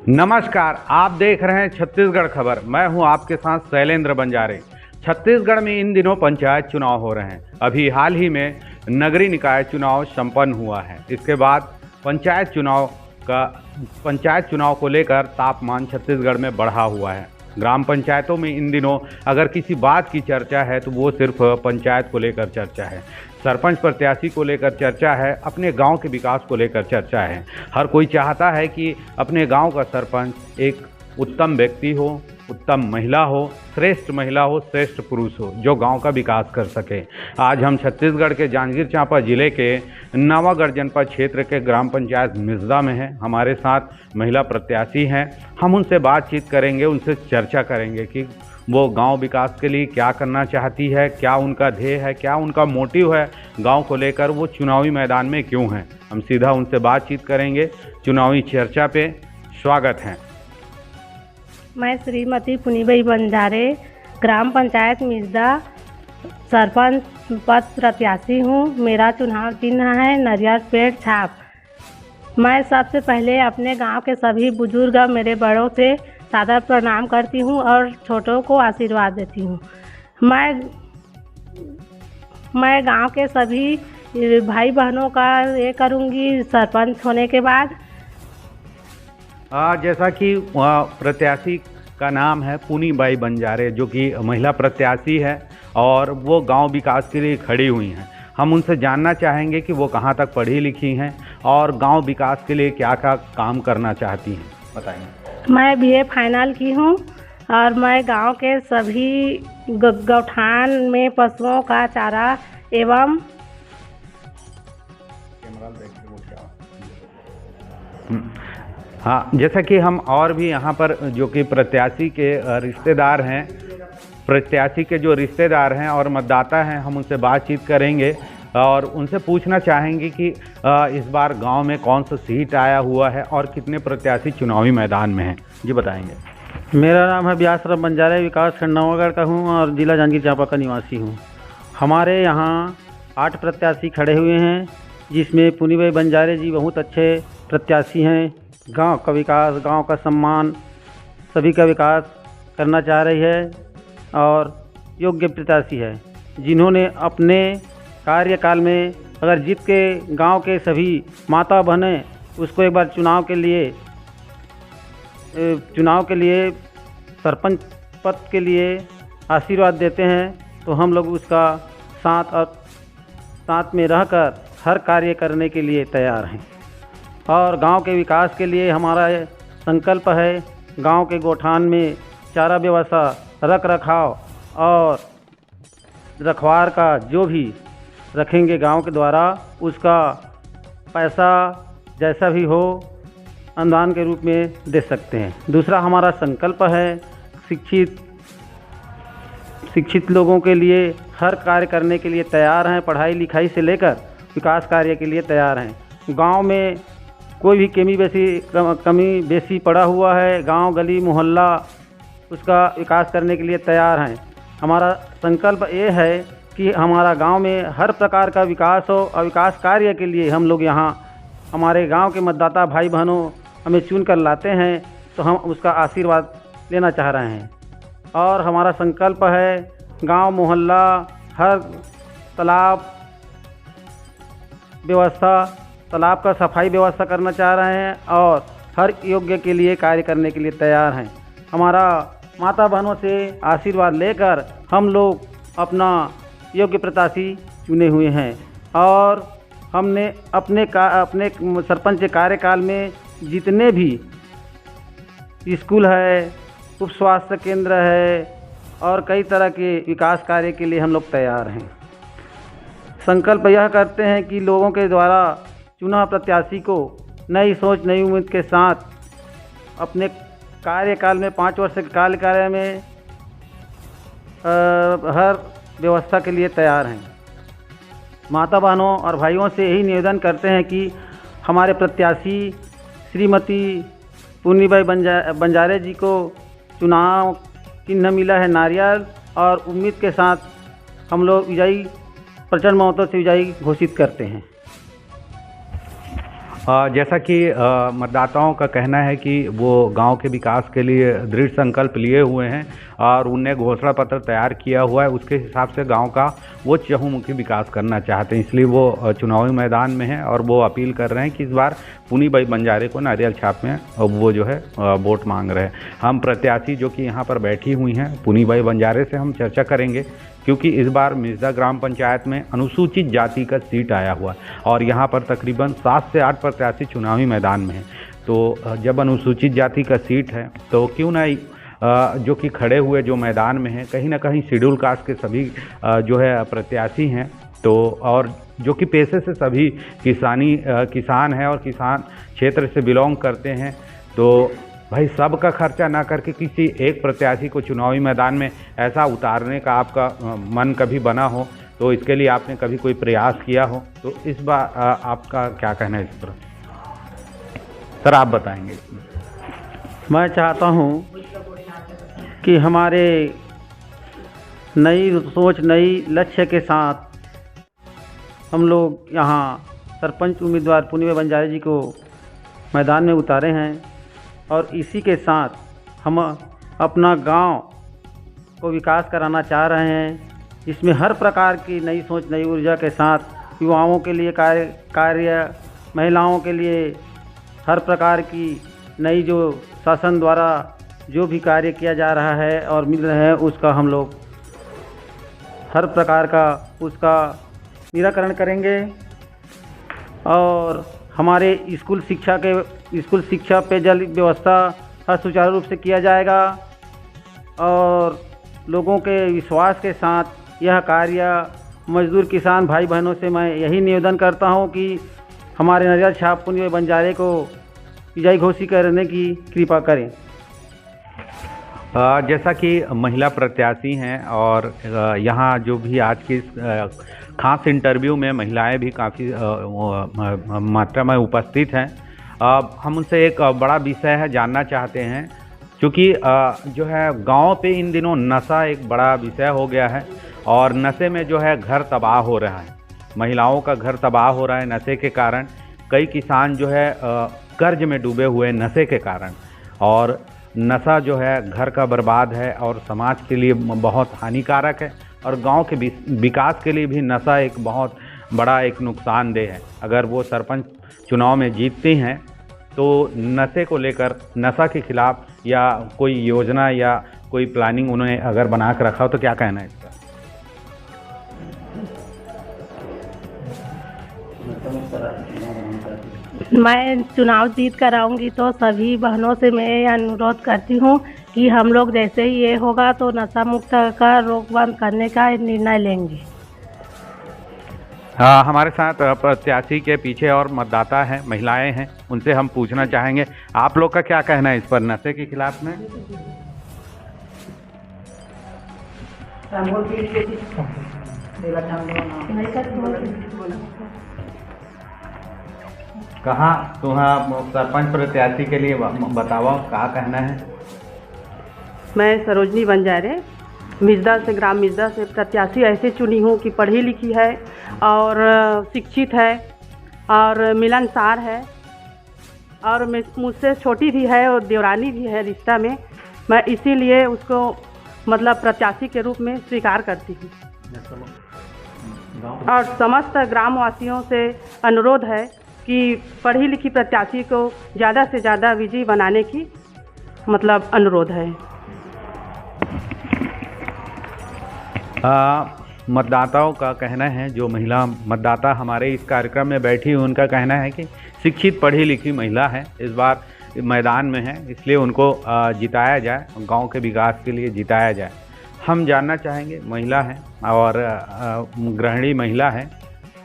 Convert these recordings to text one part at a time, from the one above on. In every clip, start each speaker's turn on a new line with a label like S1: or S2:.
S1: नमस्कार, आप देख रहे हैं छत्तीसगढ़ खबर। मैं हूं आपके साथ शैलेंद्र बंजारे। छत्तीसगढ़ में इन दिनों पंचायत चुनाव हो रहे हैं। अभी हाल ही में नगरीय निकाय चुनाव संपन्न हुआ है। इसके बाद पंचायत चुनाव को लेकर तापमान छत्तीसगढ़ में बढ़ा हुआ है। ग्राम पंचायतों में इन दिनों अगर किसी बात की चर्चा है तो वो सिर्फ पंचायत को लेकर चर्चा है, सरपंच प्रत्याशी को लेकर चर्चा है, अपने गांव के विकास को लेकर चर्चा है। हर कोई चाहता है कि अपने गांव का सरपंच एक उत्तम व्यक्ति हो, उत्तम महिला हो, श्रेष्ठ पुरुष हो, जो गांव का विकास कर सके। आज हम छत्तीसगढ़ के जांजगीर चांपा जिले के नवागढ़ जनपद क्षेत्र के ग्राम पंचायत मिसदा में हैं। हमारे साथ महिला प्रत्याशी हैं। हम उनसे बातचीत करेंगे, उनसे चर्चा करेंगे कि वो गांव विकास के लिए क्या करना चाहती है, क्या उनका ध्येय है, क्या उनका मोटिव है गांव को लेकर, वो चुनावी मैदान में क्यों हैं। हम सीधा उनसे बातचीत करेंगे चुनावी चर्चा पे। स्वागत है।
S2: मैं श्रीमती पुनीबाई बंजारे, ग्राम पंचायत मिसदा सरपंच पद प्रत्याशी हूँ। मेरा चुनाव चिन्ह है नारियल पेड़ छाप। मैं सबसे पहले अपने गांव के सभी बुजुर्ग और मेरे बड़ों से सादर प्रणाम करती हूँ और छोटों को आशीर्वाद देती हूँ। मैं गांव के सभी भाई बहनों का ये करूँगी सरपंच होने के बाद।
S1: जैसा कि प्रत्याशी का नाम है पुनीबाई बंजारे, जो कि महिला प्रत्याशी है और वो गांव विकास के लिए खड़ी हुई हैं। हम उनसे जानना चाहेंगे कि वो कहां तक पढ़ी लिखी हैं और गांव विकास के लिए क्या क्या काम करना चाहती हैं। बताइए।
S2: मैं बीए फाइनल की हूँ और मैं गांव के सभी गौठान में पशुओं का चारा एवं
S1: हाँ, जैसा कि हम और भी यहाँ पर जो कि प्रत्याशी के रिश्तेदार हैं, प्रत्याशी के जो रिश्तेदार हैं और मतदाता हैं, हम उनसे बातचीत करेंगे और उनसे पूछना चाहेंगे कि इस बार गांव में कौन सा सीट आया हुआ है और कितने प्रत्याशी चुनावी मैदान में हैं। जी बताएंगे।
S3: मेरा नाम है व्यासराम बंजारे, विकास खंड नवागढ़ का हूँ और जिला जांजगीर चांपा का निवासी हूँ। हमारे यहाँ 8 प्रत्याशी खड़े हुए हैं, जिसमें पुनीबाई बंजारे जी बहुत अच्छे प्रत्याशी हैं। गांव का विकास, गांव का सम्मान, सभी का विकास करना चाह रही है और योग्य प्रत्याशी है, जिन्होंने अपने कार्यकाल में अगर जीत के गांव के सभी माता बहनें उसको एक बार चुनाव के लिए सरपंच पद के लिए आशीर्वाद देते हैं, तो हम लोग उसका साथ में रहकर हर कार्य करने के लिए तैयार हैं। और गांव के विकास के लिए हमारा संकल्प है, गांव के गोठान में चारा व्यवस्था, रख रखाव और रखवार का जो भी रखेंगे गांव के द्वारा, उसका पैसा जैसा भी हो अनुदान के रूप में दे सकते हैं। दूसरा हमारा संकल्प है शिक्षित लोगों के लिए हर कार्य करने के लिए तैयार हैं। पढ़ाई लिखाई से लेकर विकास कार्य के लिए तैयार हैं। गांव में कोई भी कमी बेसी पड़ा हुआ है, गांव गली मोहल्ला उसका विकास करने के लिए तैयार हैं। हमारा संकल्प ये है कि हमारा गांव में हर प्रकार का विकास हो और विकास कार्य के लिए हम लोग यहाँ हमारे गांव के मतदाता भाई बहनों हमें चुन कर लाते हैं, तो हम उसका आशीर्वाद लेना चाह रहे हैं। और हमारा संकल्प है गांव मोहल्ला हर तालाब का सफाई व्यवस्था करना चाह रहे हैं और हर योग्य के लिए कार्य करने के लिए तैयार हैं। हमारा माता बहनों से आशीर्वाद लेकर हम लोग अपना योग्य प्रत्याशी चुने हुए हैं और हमने अपने सरपंच के कार्यकाल में जितने भी स्कूल है, उप स्वास्थ्य केंद्र है और कई तरह के विकास कार्य के लिए हम लोग तैयार हैं। संकल्प यह करते हैं कि लोगों के द्वारा चुना प्रत्याशी को नई सोच, नई उम्मीद के साथ अपने कार्यकाल में 5 वर्ष के कार्यकाल में हर व्यवस्था के लिए तैयार हैं। माता बहनों और भाइयों से यही निवेदन करते हैं कि हमारे प्रत्याशी श्रीमती पुनीबाई बंजारे जी को चुनाव चिन्ह मिला है नारियल, और उम्मीद के साथ हम लोग विजयी प्रचंड मतों से विजयी घोषित करते हैं।
S1: जैसा कि मतदाताओं का कहना है कि वो गांव के विकास के लिए दृढ़ संकल्प लिए हुए हैं और उनने घोषणा पत्र तैयार किया हुआ है। उसके हिसाब से गांव का वो चहुमुखी विकास करना चाहते हैं, इसलिए वो चुनावी मैदान में हैं और वो अपील कर रहे हैं कि इस बार पुनीबाई बंजारे को नारियल छाप में वो जो है वोट मांग रहे हैं। हम प्रत्याशी जो कि यहाँ पर बैठी हुई हैं पुनीबाई बंजारे से हम चर्चा करेंगे, क्योंकि इस बार मिर्ज़ा ग्राम पंचायत में अनुसूचित जाति का सीट आया हुआ है और यहाँ पर तकरीबन 7 से 8 प्रत्याशी चुनावी मैदान में हैं। तो जब अनुसूचित जाति का सीट है तो क्यों ना जो कि खड़े हुए जो मैदान में हैं कहीं ना कहीं शेड्यूल कास्ट के सभी जो है प्रत्याशी हैं, तो और जो कि पेशे से सभी किसान हैं और किसान क्षेत्र से बिलोंग करते हैं, तो भाई सबका खर्चा ना करके किसी एक प्रत्याशी को चुनावी मैदान में ऐसा उतारने का आपका मन कभी बना हो, तो इसके लिए आपने कभी कोई प्रयास किया हो, तो इस बार आपका क्या कहना है इस पर? सर आप बताएंगे।
S3: मैं चाहता हूँ कि हमारे नई सोच नई लक्ष्य के साथ हम लोग यहाँ सरपंच उम्मीदवार पुनीबाई बंजारे जी को मैदान में उतारे हैं और इसी के साथ हम अपना गांव को विकास कराना चाह रहे हैं। इसमें हर प्रकार की नई सोच नई ऊर्जा के साथ युवाओं के लिए कार्य महिलाओं के लिए हर प्रकार की नई जो शासन द्वारा जो भी कार्य किया जा रहा है और मिल रहे हैं उसका हम लोग हर प्रकार का उसका निराकरण करेंगे और हमारे स्कूल शिक्षा पेयजल व्यवस्था हर सुचारू रूप से किया जाएगा और लोगों के विश्वास के साथ यह कार्य मजदूर किसान भाई बहनों से मैं यही निवेदन करता हूं कि हमारे नारियल छाप पुनीबाई बंजारे को विजयी घोषित करने की कृपा करें।
S1: जैसा कि महिला प्रत्याशी हैं और यहाँ जो भी आज की खास इंटरव्यू में महिलाएं भी काफ़ी मात्रा में उपस्थित हैं, हम उनसे एक बड़ा विषय है जानना चाहते हैं, क्योंकि जो है गांव पे इन दिनों नशा एक बड़ा विषय हो गया है और नशे में जो है घर तबाह हो रहा है, महिलाओं का घर तबाह हो रहा है नशे के कारण। कई किसान जो है कर्ज में डूबे हुए नशे के कारण, और नशा जो है घर का बर्बाद है और समाज के लिए बहुत हानिकारक है और गांव के विकास के लिए भी नशा एक बहुत बड़ा एक नुकसानदेह है। अगर वो सरपंच चुनाव में जीतती हैं तो नशे को लेकर, नशा के खिलाफ या कोई योजना या कोई प्लानिंग उन्होंने अगर बना कर रखा हो तो क्या कहना है इसका?
S2: मैं चुनाव जीत कर आऊँगी तो सभी बहनों से मैं ये अनुरोध करती हूँ कि हम लोग जैसे ही ये होगा तो नशा मुक्त का रोक बंद करने का निर्णय लेंगे।
S1: हमारे साथ प्रत्याशी के पीछे और मतदाता हैं, महिलाएं हैं, उनसे हम पूछना चाहेंगे आप लोग का क्या कहना है इस पर नशे के खिलाफ में? कहाँ तुम्हारा सरपंच प्रत्याशी के लिए बताओ क्या कहना है?
S4: मैं सरोजनी बंजारे मिर्ज़ा से, ग्राम मिर्ज़ा से प्रत्याशी ऐसे चुनी हूँ कि पढ़ी लिखी है और शिक्षित है और मिलनसार है और मुझसे छोटी भी है और देवरानी भी है रिश्ता में। मैं इसीलिए उसको मतलब प्रत्याशी के रूप में स्वीकार करती हूँ और समस्त ग्रामवासियों से अनुरोध है कि पढ़ी लिखी प्रत्याशी को ज़्यादा से ज़्यादा विजयी बनाने की मतलब अनुरोध है।
S1: मतदाताओं का कहना है, जो महिला मतदाता हमारे इस कार्यक्रम में बैठी हुई उनका कहना है कि शिक्षित पढ़ी लिखी महिला है, इस बार मैदान में है, इसलिए उनको जिताया जाए, गांव के विकास के लिए जिताया जाए। हम जानना चाहेंगे, महिला है और गृहिणी महिला है,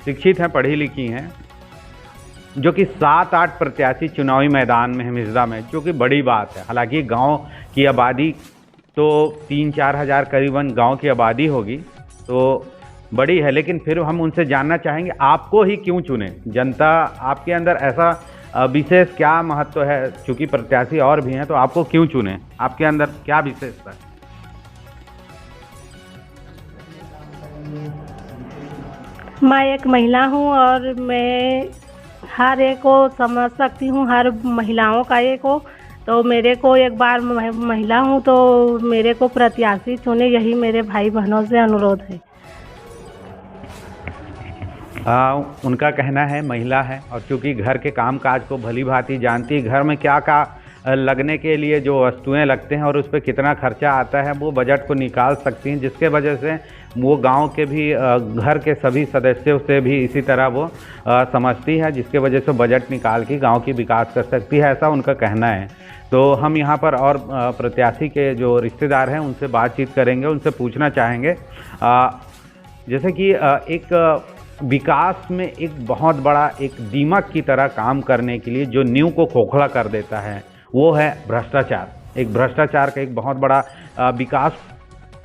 S1: शिक्षित हैं, पढ़ी लिखी हैं, जो कि 7-8 प्रत्याशी चुनावी मैदान में है मिर्ज़ा में, जो कि बड़ी बात है। हालांकि गांव की आबादी तो 3-4 हज़ार करीबन गांव की आबादी होगी, तो बड़ी है, लेकिन फिर हम उनसे जानना चाहेंगे आपको ही क्यों चुने? जनता आपके अंदर ऐसा विशेष क्या महत्व है, चूँकि प्रत्याशी और भी हैं, तो आपको क्यों चुने? आपके अंदर क्या विशेषता है?
S2: मैं एक महिला हूँ और मैं हर एक को समझ सकती हूँ, हर महिलाओं का एक को। तो मेरे को एक बार महिला हूँ तो मेरे को प्रत्याशी चुने, यही मेरे भाई बहनों से अनुरोध है।
S1: उनका कहना है महिला है और चूँकि घर के काम काज को भली भांति जानती है, घर में क्या क्या लगने के लिए जो वस्तुएं लगते हैं और उस पर कितना खर्चा आता है वो बजट को निकाल सकती हैं, जिसके वजह से वो गांव के भी घर के सभी सदस्यों से भी इसी तरह वो समझती है, जिसके वजह से बजट निकाल के गांव की विकास कर सकती है, ऐसा उनका कहना है। तो हम यहाँ पर और प्रत्याशी के जो रिश्तेदार हैं उनसे बातचीत करेंगे, उनसे पूछना चाहेंगे जैसे कि एक विकास में एक बहुत बड़ा एक दीमक की तरह काम करने के लिए जो नींव को खोखला कर देता है वो है भ्रष्टाचार। एक भ्रष्टाचार का एक बहुत बड़ा विकास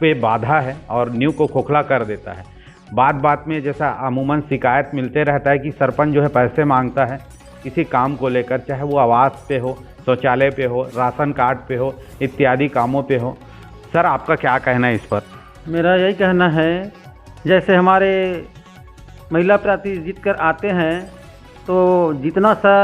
S1: पे बाधा है और नींव को खोखला कर देता है। बात बात में जैसा अमूमन शिकायत मिलते रहता है कि सरपंच जो है पैसे मांगता है किसी काम को लेकर, चाहे वो आवास पे हो, शौचालय पे हो, राशन कार्ड पे हो, इत्यादि कामों पे हो। सर आपका क्या कहना है इस पर?
S3: मेरा यही कहना है, जैसे हमारे महिला प्रार्थी जीत कर आते हैं तो जितना सा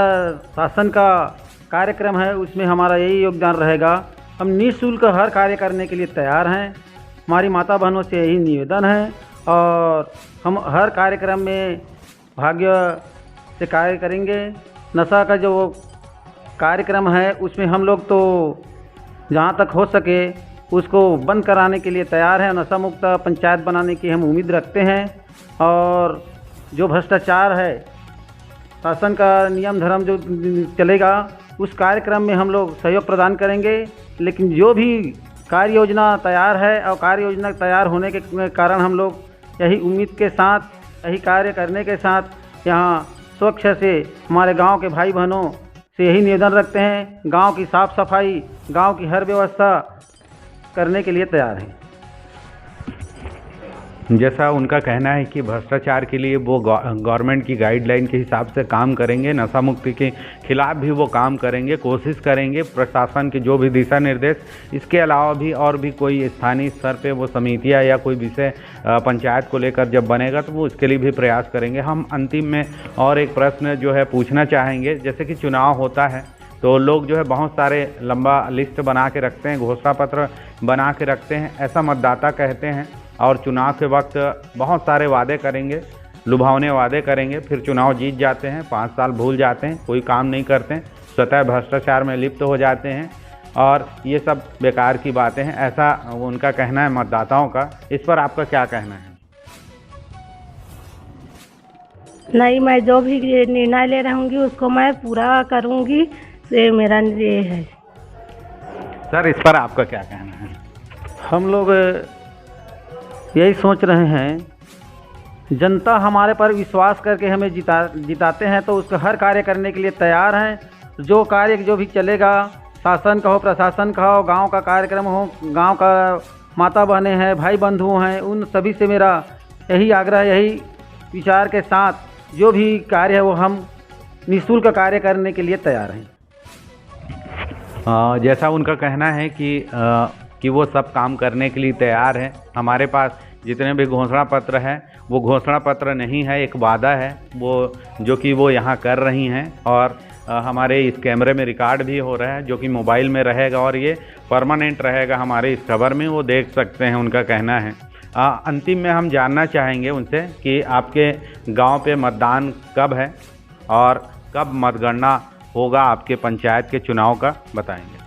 S3: शासन का कार्यक्रम है उसमें हमारा यही योगदान रहेगा। हम निःशुल्क हर कार्य करने के लिए तैयार हैं। हमारी माता बहनों से यही निवेदन है और हम हर कार्यक्रम में भाग्य से कार्य करेंगे। नशा का जो कार्यक्रम है उसमें हम लोग तो जहाँ तक हो सके उसको बंद कराने के लिए तैयार हैं। नशा मुक्त पंचायत बनाने की हम उम्मीद रखते हैं और जो भ्रष्टाचार है, शासन का नियम धर्म जो चलेगा उस कार्यक्रम में हम लोग सहयोग प्रदान करेंगे। लेकिन जो भी कार्य योजना तैयार है और कार्य योजना तैयार होने के कारण हम लोग यही उम्मीद के साथ, यही कार्य करने के साथ यहाँ स्वच्छ से हमारे गांव के भाई बहनों से यही निवेदन रखते हैं, गांव की साफ़ सफाई, गांव की हर व्यवस्था करने के लिए तैयार हैं।
S1: जैसा उनका कहना है कि भ्रष्टाचार के लिए वो गवर्नमेंट की गाइडलाइन के हिसाब से काम करेंगे, नशा मुक्ति के खिलाफ भी वो काम करेंगे, कोशिश करेंगे प्रशासन के जो भी दिशा निर्देश, इसके अलावा भी और भी कोई स्थानीय स्तर पे वो समितियां या कोई विषय पंचायत को लेकर जब बनेगा तो वो उसके लिए भी प्रयास करेंगे। हम अंतिम में और एक प्रश्न जो है पूछना चाहेंगे, जैसे कि चुनाव होता है तो लोग जो है बहुत सारे लंबा लिस्ट बना के रखते हैं, घोषणा पत्र बना के रखते हैं, ऐसा मतदाता कहते हैं, और चुनाव के वक्त बहुत सारे वादे करेंगे, लुभावने वादे करेंगे, फिर चुनाव जीत जाते हैं, 5 साल भूल जाते हैं, कोई काम नहीं करते हैं, स्वतः भ्रष्टाचार में लिप्त हो जाते हैं और ये सब बेकार की बातें हैं, ऐसा उनका कहना है मतदाताओं का। इस पर आपका क्या कहना है?
S2: नहीं, मैं जो भी निर्णय ले रहूँगी उसको मैं पूरा करूँगी, ये मेरा ये है।
S1: सर इस पर आपका क्या कहना है?
S3: हम लोग यही सोच रहे हैं, जनता हमारे पर विश्वास करके हमें जिताते हैं तो उसका हर कार्य करने के लिए तैयार हैं। जो कार्य जो भी चलेगा, शासन का हो, प्रशासन का हो, गांव का कार्यक्रम हो, गांव का माता बहनें हैं, भाई बंधु हैं, उन सभी से मेरा यही आग्रह, यही विचार के साथ जो भी कार्य है वो हम निःशुल्क कार्य करने के लिए तैयार हैं।
S1: जैसा उनका कहना है कि वो सब काम करने के लिए तैयार है। हमारे पास जितने भी घोषणा पत्र हैं वो घोषणा पत्र नहीं है, एक वादा है वो जो कि वो यहाँ कर रही हैं और हमारे इस कैमरे में रिकॉर्ड भी हो रहा है, जो कि मोबाइल में रहेगा और ये परमानेंट रहेगा हमारे इस खबर में, वो देख सकते हैं, उनका कहना है। अंतिम में हम जानना चाहेंगे उनसे कि आपके गांव पे मतदान कब है और कब मतगणना होगा आपके पंचायत के चुनाव का, बताएंगे।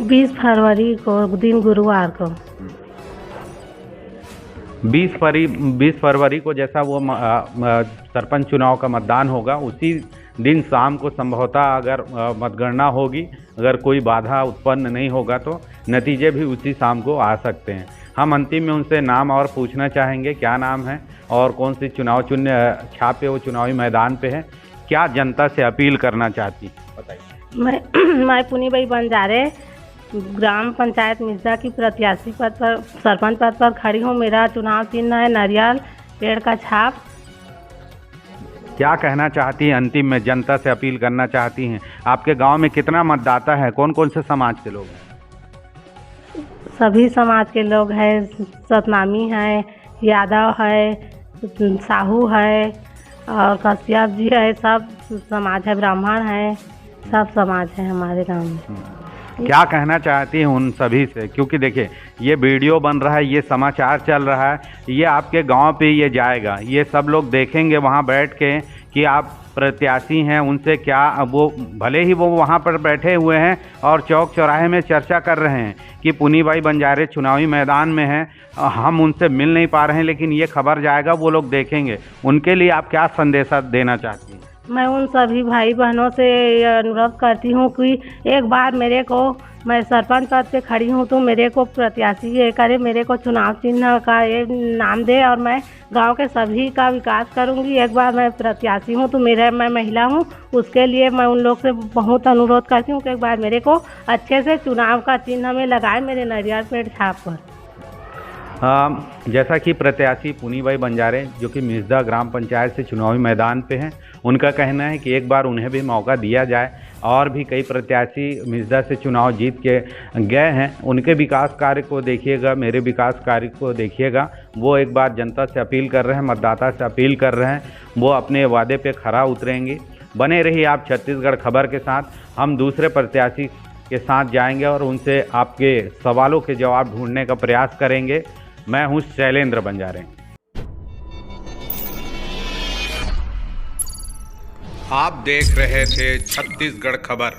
S2: 20 फरवरी को दिन गुरुवार को।
S1: 20 फरवरी को जैसा वो सरपंच चुनाव का मतदान होगा उसी दिन शाम को संभवतः अगर मतगणना होगी, अगर कोई बाधा उत्पन्न नहीं होगा तो नतीजे भी उसी शाम को आ सकते हैं। हम अंतिम में उनसे नाम और पूछना चाहेंगे, क्या नाम है और कौन सी चुनाव छाप पे वो चुनावी मैदान पे है, क्या जनता से अपील करना चाहती, बताइए।
S2: मैं पुनीबाई बंजारे ग्राम पंचायत मिर्जा की प्रत्याशी पद पर, सरपंच पद पर खड़ी हूँ। मेरा चुनाव चिन्ह है नारियल पेड़ का छाप।
S1: क्या कहना चाहती हैं अंतिम में, जनता से अपील करना चाहती हैं? आपके गांव में कितना मतदाता है, कौन कौन से समाज के लोग हैं?
S2: सभी समाज के लोग हैं, सतनामी है, यादव है, साहू है और कश्यप जी है, सब समाज है, ब्राह्मण है, सब समाज है हमारे गांव में।
S1: क्या कहना चाहती हैं उन सभी से? क्योंकि देखिए ये वीडियो बन रहा है, ये समाचार चल रहा है, ये आपके गांव पे ये जाएगा, ये सब लोग देखेंगे वहां बैठ के कि आप प्रत्याशी हैं, उनसे क्या वो भले ही वो वहां पर बैठे हुए हैं और चौक चौराहे में चर्चा कर रहे हैं कि पुनीबाई बंजारे चुनावी मैदान में हैं, हम उनसे मिल नहीं पा रहे हैं, लेकिन ये खबर जाएगा, वो लोग देखेंगे। उनके लिए आप क्या संदेशा देना चाहती हैं?
S2: मैं उन सभी भाई बहनों से ये अनुरोध करती हूँ कि एक बार मेरे को, मैं सरपंच पद पे खड़ी हूँ तो मेरे को प्रत्याशी ये करे, मेरे को चुनाव चिन्ह का ये नाम दे और मैं गांव के सभी का विकास करूँगी। एक बार मैं प्रत्याशी हूँ तो मैं महिला हूँ, उसके लिए मैं उन लोग से बहुत अनुरोध करती हूँ कि एक बार मेरे को अच्छे से चुनाव का चिन्ह में लगाए मेरे नारियल पेड़ छाप पर।
S1: जैसा कि प्रत्याशी पुनीबाई बंजारे जो कि मिसदा ग्राम पंचायत से चुनावी मैदान पे हैं, उनका कहना है कि एक बार उन्हें भी मौका दिया जाए। और भी कई प्रत्याशी मिसदा से चुनाव जीत के गए हैं, उनके विकास कार्य को देखिएगा, मेरे विकास कार्य को देखिएगा। वो एक बार जनता से अपील कर रहे हैं, मतदाता से अपील कर रहे हैं, वो अपने वादे पे खरा उतरेंगे। बने रहिए आप छत्तीसगढ़ खबर के साथ। हम दूसरे प्रत्याशी के साथ जाएंगे और उनसे आपके सवालों के जवाब ढूंढने का प्रयास करेंगे। मैं हूँ शैलेंद्र बंजारे।
S5: आप देख रहे थे छत्तीसगढ़ खबर।